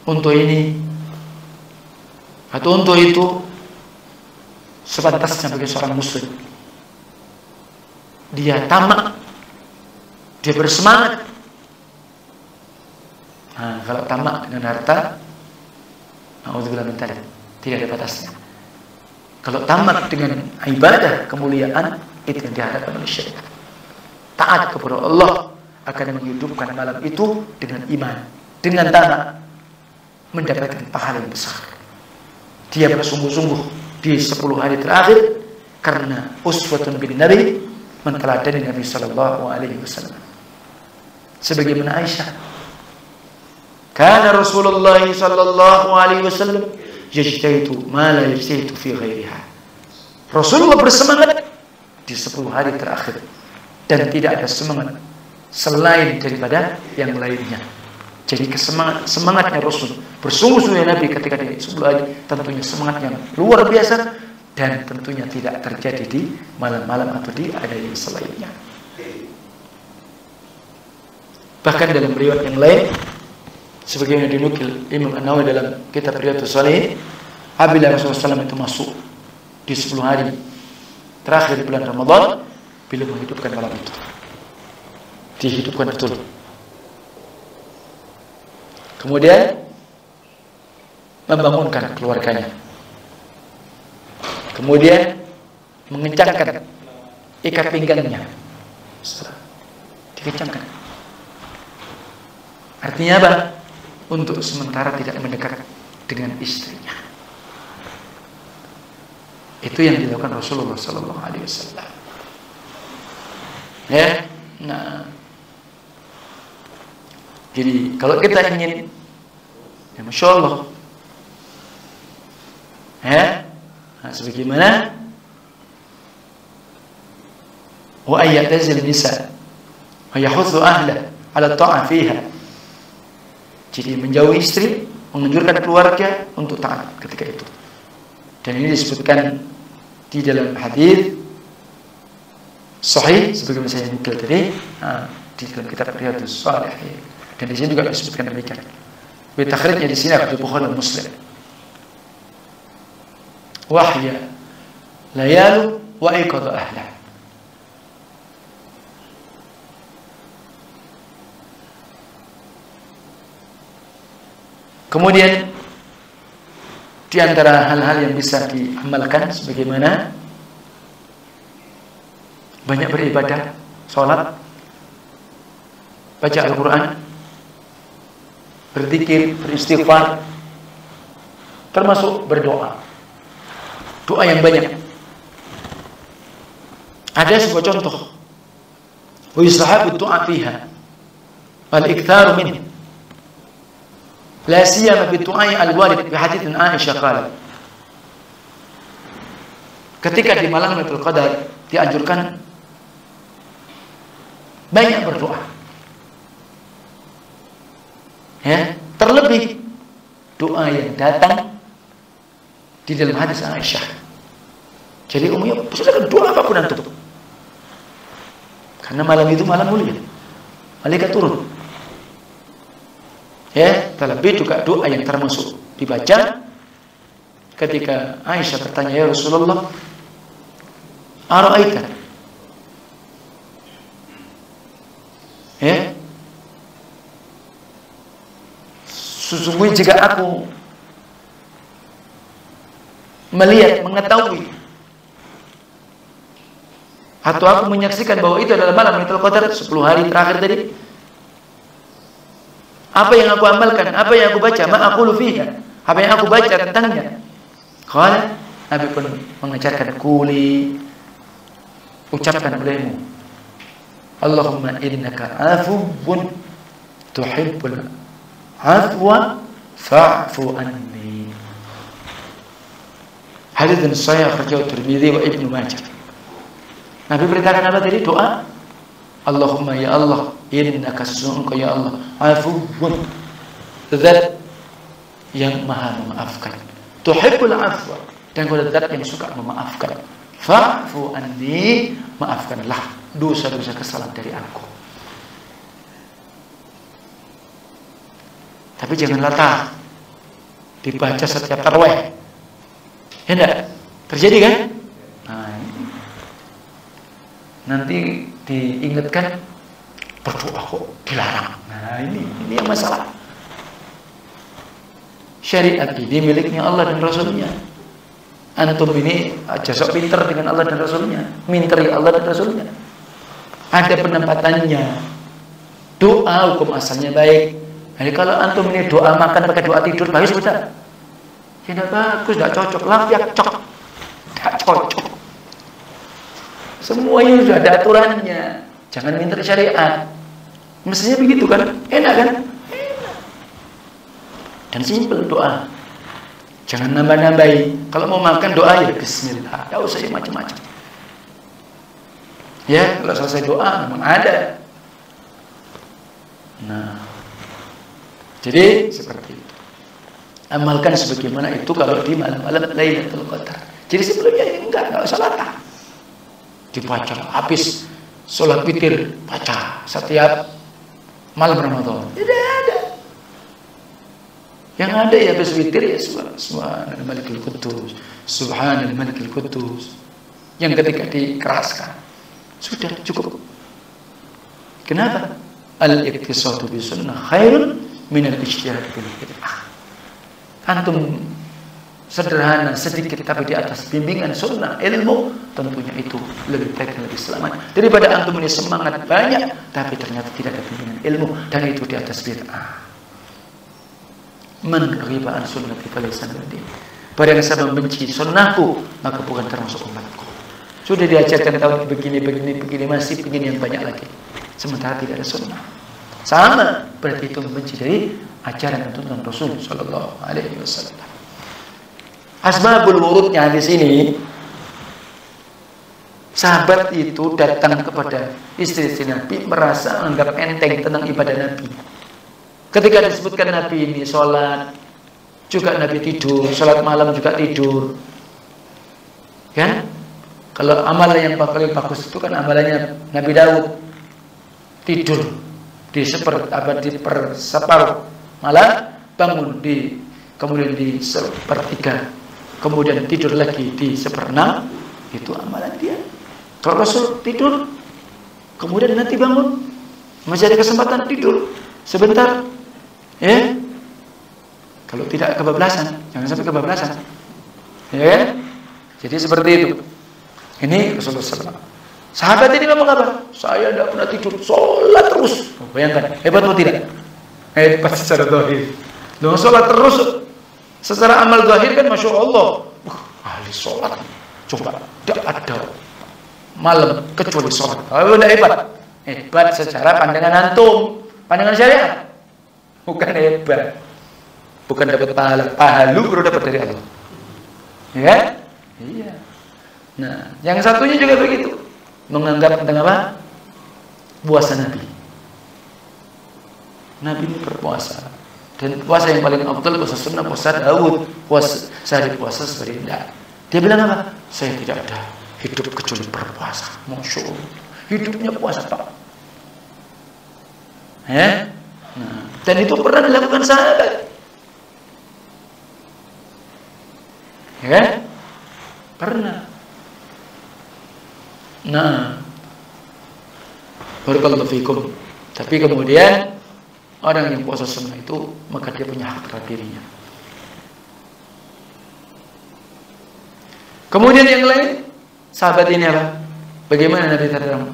Untuk ini atau untuk itu sepantasnya bagi seorang muslim dia tamak, dia bersemangat. Nah, kalau tamak dengan harta, na'udzubillah min dzalik, tidak ada batasnya. Kalau tamak dengan ibadah, kemuliaan, itu yang dihadapkan oleh syaitan. Taat kepada Allah akan menghidupkan malam itu dengan iman, dengan tamak, mendapatkan pahala yang besar. Dia bersungguh-sungguh di 10 hari terakhir karena uswatun bin Nabi, menteladani Nabi sallallahu alaihi wasallam. Sebagaimana Aisyah, kana Rasulullah sallallahu alaihi wasallam yajtaitu ma la yajtaitu fi ghairiha. Rasulullah bersemangat di 10 hari terakhir dan tidak ada semangat selain daripada yang lainnya. Jadi semangatnya Rasul, bersungguh-sungguh Nabi ketika di 10 hari, tentunya semangat yang luar biasa, dan tentunya tidak terjadi di malam-malam atau di ada yang selainnya. Bahkan dalam riwayat yang lain, sebagaimana dinukil Imam An-Nawawi dalam kitab Riyadhus Shalihin, apabila Rasulullah SAW itu masuk di 10 hari terakhir di bulan Ramadan, bila menghidupkan malam itu, dihidupkan betul. Kemudian membangunkan keluarganya, kemudian mengencangkan ikat pinggangnya, dikencangkan. Artinya apa? Untuk sementara tidak mendekat dengan istrinya. Itu yang dilakukan Rasulullah Sallallahu Alaihi Wasallam. Ya, nah, jadi kalau kita ingin, ya Masya Allah, ya, nah, sebagaimana wa ayyatazil nisa wa yahuthu ahla ala ta'a fiha. Jadi menjauhi istri, menganjurkan keluarga untuk taat ketika itu. Dan ini disebutkan di dalam hadis sahih sebagaimana saya nukil tadi di dalam kitab Riyadhus Shalihin. Dan di sini juga disebutkan demikian. Wa takhrijnya di sini di Bukhari dan Muslim. Wahya layalu wa iqadha ahla. Kemudian di antara hal-hal yang bisa diamalkan sebagaimana banyak beribadah, sholat, baca Al-Quran, berzikir, beristighfar, termasuk berdoa. Doa yang banyak. Ada sebuah contoh. Wa yustahabu du'a fiha wal iktharu minhu. La siyama bi du'ai al-walid fi hadits Aisyah qalat. Ketika di malam Lailatul Qadar dianjurkan banyak berdoa. Ya, terlebih doa yang datang di dalam hadis Aisyah. Jadi umumnya silakan doa apapun antum. Karena malam itu malam mulia. Malaikat turun. Ya, terlebih juga doa yang termasuk dibaca ketika Aisyah bertanya, ya Rasulullah, ara'aita, ya, sesungguhnya jika aku melihat, mengetahui, atau aku menyaksikan bahwa itu adalah malam Lailatul Qadar 10 hari terakhir tadi, apa yang aku amalkan, apa yang aku baca, ma aqulu fiha, apa yang aku baca tentangnya. Qala, Nabi pun mengajarkan, quli, ucapkan olehmu, Allahumma innaka afuwwun tuhibbul afwa fa'fu anni. Hadits yang sahih riwayat Tirmidzi wa Ibnu Majah. Nabi beritakan apa tadi? Doa, Allahumma ya Allah, innaka sesungguhnya ya Allah, afuwwun, zat yang maha memaafkan, tuhibbul afwa, dan kau zat yang suka memaafkan, fa'fu anni, maafkanlah dosa-dosa kesalahan dari aku. Tapi jangan latah dibaca setiap tarawih. Ya enggak? Terjadi kan? Nah, nanti diingatkan berdoa kok dilarang. Nah, ini yang masalah. Syariat ini miliknya Allah dan Rasulnya. Antum ini aja sok pinter dengan Allah dan Rasulnya, minteri Allah dan Rasulnya. Ada penempatannya. Doa hukum asalnya baik. Jadi kalau antum ini doa makan pakai doa tidur, bagus tidak? Tidak bagus, tidak cocok. Lafiak cok, tidak cocok. Semuanya sudah ada aturannya. Jangan minta syariat. Mestinya begitu kan? Enak kan? Enak. Dan simpel doa. Jangan nambah-nambahi. Kalau mau makan doa ya bismillah. Tidak usah macam-macam. Ya, kalau selesai doa memang ada. Nah, jadi seperti itu. Amalkan sebagaimana itu kalau di malam-malam Lailatul Qadar. Jadi sebelumnya enggak usah latah. Dibaca habis sholat witir, baca setiap malam Ramadan. Tidak ada. Yang ada ya habis witir ya Subhanal Malikul Quddus, Subhanal Malikul Quddus. Yang ketika dikeraskan sudah cukup. Kenapa? Al-iqtisadu bi sunnah khairun min al-ijtihad bil bid'ah. Antum sederhana, sedikit, tapi di atas bimbingan sunnah ilmu, tentunya itu lebih baik dan lebih selamat daripada antum ini semangat banyak tapi ternyata tidak ada bimbingan ilmu dan itu di atas bid'ah. Man ghiba an sunnati falaysa minni. Barang siapa membenci sunnahku maka bukan termasuk umatku. Sudah diajarkan tahun begini masih begini yang banyak lagi. Sementara tidak ada sunnah. Sama berarti itu membenci dari ajaran dan tuntunan Rasul sallallahu alaihi wasallam. Asbabul wurudnya di sini, sahabat itu datang kepada istri Nabi merasa anggap enteng tentang ibadah Nabi. Ketika disebutkan Nabi ini sholat, juga Nabi tidur, sholat malam juga tidur, kan? Kalau amalan yang paling bagus itu kan amalannya Nabi Daud, tidur di separuh malam, bangun kemudian di sepertiga. Kemudian tidur lagi di 1/6, itu amalan dia. Kalau Rasul tidur, kemudian nanti bangun, masih ada kesempatan tidur sebentar, ya. Kalau tidak kebablasan, jangan sampai kebablasan, ya. Jadi seperti itu. Ini Rasulullah SAW. Sahabat ini ngomong apa? Saya tidak pernah tidur, sholat terus. Bayangkan, hebat atau tidak? Hebat secara zahir. Dengan sholat terus. Secara amal zahir kan Masya Allah, ahli sholat. Coba, tidak ada malam kecuali sholat. Kalau udah hebat secara pandangan antum, pandangan syariat. Bukan hebat, bukan dapat pahala lu baru dapat dari Allah. Ya, iya. Nah, yang satunya juga begitu, menganggap tentang apa? Puasa Nabi. Nabi ini berpuasa. Dan puasa yang paling afdal puasa sunnah, puasa Daud, sehari puasa sehari tidak. Dia bilang apa? Saya tidak ada hidup kecuali berpuasa. Masya Allah, hidupnya puasa Pak. Ya? Nah, dan itu pernah dilakukan sahabat. Ya? Pernah. Nah, barakallahu fikum. Tapi kemudian orang yang puasa sunnah itu maka dia punya hak terhadap dirinya. Kemudian yang lain, sahabat ini apa? Bagaimana Nabi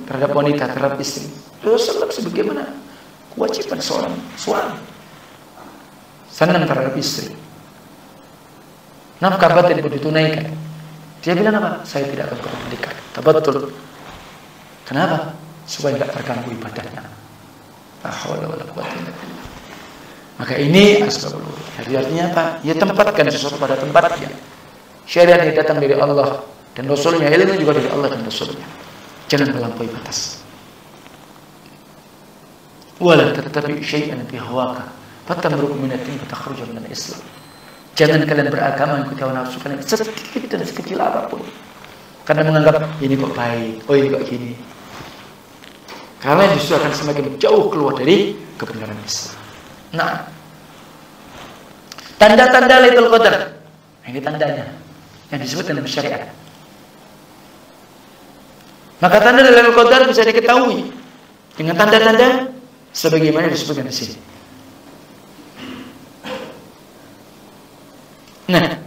terhadap wanita, terhadap istri? Rasulullah sebagaimana kewajiban seorang suami. Senang terhadap istri. Nafkah batin pun ditunaikan. Dia bilang apa? Saya tidak akan pernah menikah. Tabattul. Kenapa? Supaya tidak terganggu ibadahnya. Maka ini asbabul wurud. Artinya apa? Ya tempatkan sesuatu pada tempatnya. Syariat ini datang dari Allah dan Rasulnya, ilmu juga dari Allah dan Rasulnya. Jangan melampaui batas. Wala tattabi syai'an fi hawaka fatamruq min ad-din fatakhruj min al-Islam. Jangan kalian beragama ikuti hawa nafsu kalian sedikit dan sekecil apapun. Karena menganggap ini kok baik, oh ini kok gini. Karena justru akan semakin jauh keluar dari kebenaran Islam. Nah, tanda-tanda Lailatul Qadar. Ini tandanya yang disebut dalam syariat. Maka tanda Lailatul Qadar bisa diketahui dengan tanda-tanda sebagaimana disebutkan di sini. Nah,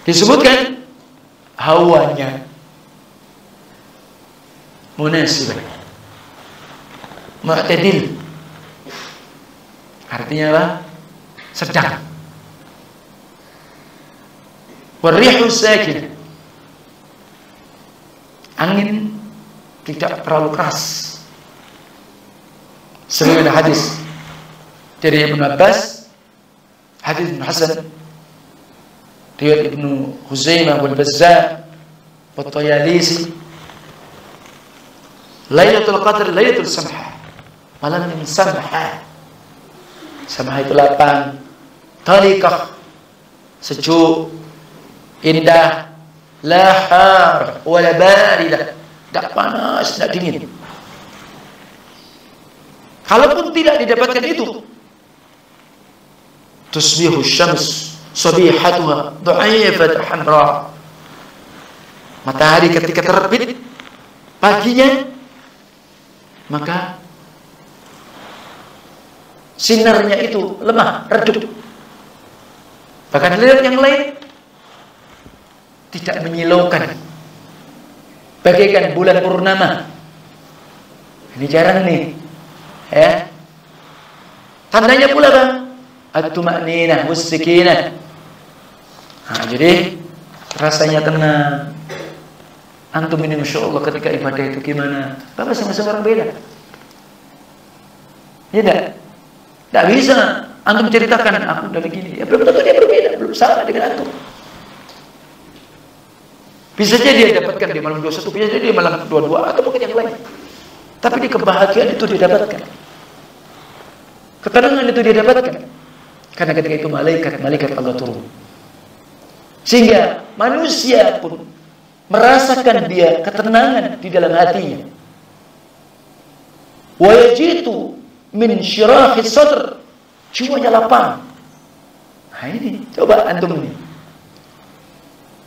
disebutkan hawanya munasibah. Mu'tadil, artinya apa? Sedang. Warrihu sakin, angin tidak terlalu keras. Sebagaimana hadis dari Ibnu Abbas, hadis Ibnu Hasan, riwayat Ibnu Huzaimah wal Bazzar wa Tayalisi, Lailatul Qadar Lailatul Samha, malam yang samha. Samha itu lapang, talikah, sejuk, indah, lahar, wala baridah, tak panas, tak dingin. Kalaupun tidak didapatkan itu, tusbihu syams sabihatuha du'ifat hamra. Matahari ketika terbit paginya, maka sinarnya itu lemah, redup. Bahkan lihat yang lain tidak menyilaukan, bagaikan bulan purnama. Ini jarang nih, ya. Tandanya pula bang, at-tuma'ninah was-sakinah. Nah, jadi rasanya tenang. Antum ini Masya Allah ketika ibadah itu gimana? Bapak sama-sama orang beda. Ya tidak bisa antum ceritakan aku udah begini. Ya belum tentu dia berbeda, belum sama dengan antum. Bisa jadi dia dapatkan di malam 21, bisa jadi di malam 22 atau mungkin yang lain. Tapi di kebahagiaan itu dia dapatkan. Ketenangan itu dia dapatkan. Karena ketika itu malaikat Allah turun. Sehingga manusia pun merasakan dia ketenangan di dalam hatinya. Wa yajitu min syirahis sadr, jiwanya lapang. Nah ini coba antum ini.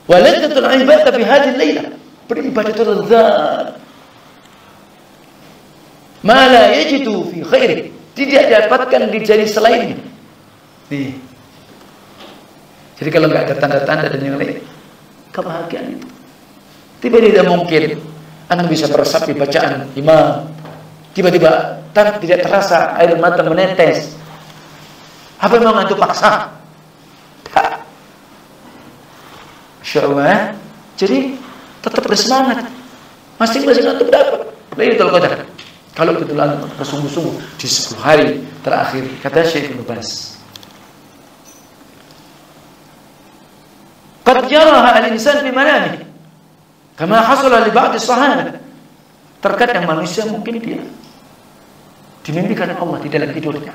Wa ladzatul ibadah bi hadhihi lailah, beribadah itu lezat. Ma la yajidu fi khairi, tidak dapatkan di jari selainnya. Nih. Jadi kalau enggak ada tanda-tanda dan yang lain, kebahagiaan itu tiba-tiba mungkin Anda bisa meresapi bacaan imam. Tiba-tiba tidak terasa air mata menetes. Apa memang antum paksa? Tak. Masya Allah. Jadi tetap bersemangat. Masing-masing antum dapat Lailatul Qadar. Kalau kebetulan bersungguh-sungguh di 10 hari terakhir, kata Syekh Ibnu Baz. Qad jaraha al-insan fi manamihi. Kama hasala li ba'd as-sahabah. Terkadang manusia mungkin dia dimimpikan Allah di dalam tidurnya.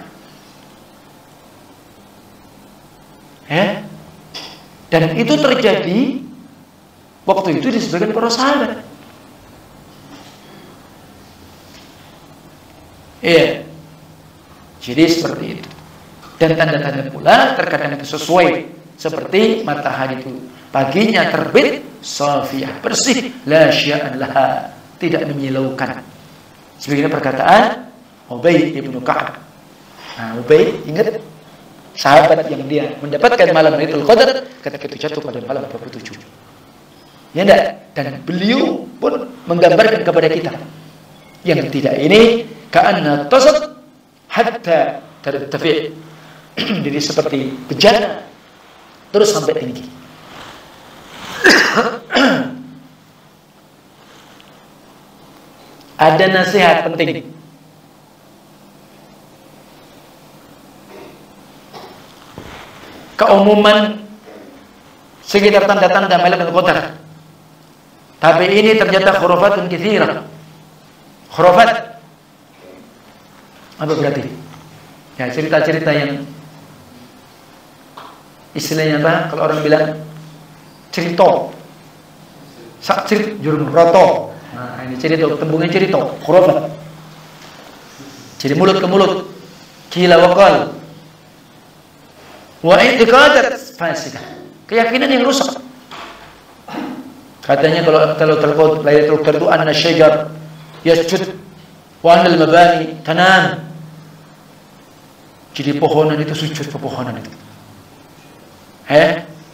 Dan itu terjadi waktu itu di sebagian para sahabat. Jadi seperti itu. Dan tanda-tanda pula terkadang itu sesuai seperti matahari itu paginya terbit safiyah, bersih, la sya'an laha, tidak menyilaukan. Sebagaimana perkataan Ubay ibnu Ka'ab. Nah, Ubay ingat sahabat yang dia mendapatkan malam Lailatul Qadar ketika itu jatuh pada malam 27. Ya enggak? Dan beliau pun menggambarkan kepada kita yang tidak ini ka'anna tasad hatta tartafi'. Jadi seperti bejana terus sampai tinggi. Ada nasihat penting. Keumuman sekitar tanda-tanda Lailatul Qadar. Tapi ini ternyata khurafatun katsirah. Khurafat apa berarti? Ya, cerita-cerita yang istilahnya apa? Kalau orang bilang cerita, sakcrit jurung roto. Nah, ini cerita, tembungnya cerita, khurafat. Jadi mulut ke mulut, kila wakal, wa i'tiqadat fasidah, keyakinan yang rusak. Katanya kalau terkut Lailatul Qadar itu anna syajar yasjud wa anna al-mabani tanam. Jadi pohonan itu sujud, pepohonan itu.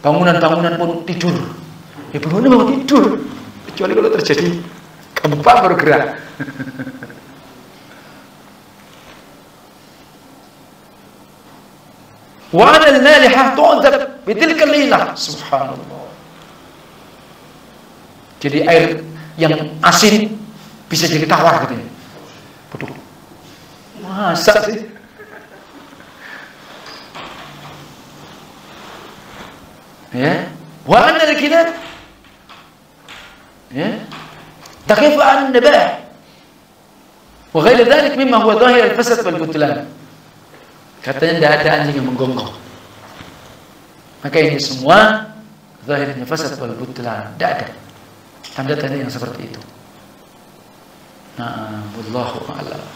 Bangunan-bangunan pun tidur. Ya bangunan mau tidur. Kecuali kalau terjadi gempa baru gerak. Wa 'ala al-malihah tu'dzab bi tilka al-lailah. Subhanallah. Jadi air yang asin bisa jadi tawar katanya. Betul. Masa sih? Ya, wa anna al-kitab ya takhif an nabah wa ghayr dhalik mimma huwa dhahir al-fasad wal butlan. Katanya tidak ada anjing yang menggonggong. Maka ini semua zahirnya fasad wal butlan, tidak ada tanda-tanda yang seperti itu. Nah, wallahu a'lam.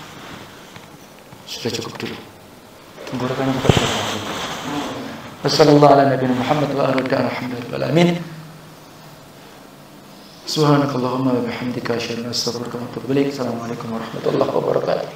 Sudah cukup dulu. Tunggu rekan kita. Wassallallahu ala nabiyina Muhammad wa alihi wa sahbihi. Subhanakallahumma wa bihamdika asyhadu an la ilaha illa anta astaghfiruka wa atubu ilaik. Assalamualaikum warahmatullahi wabarakatuh.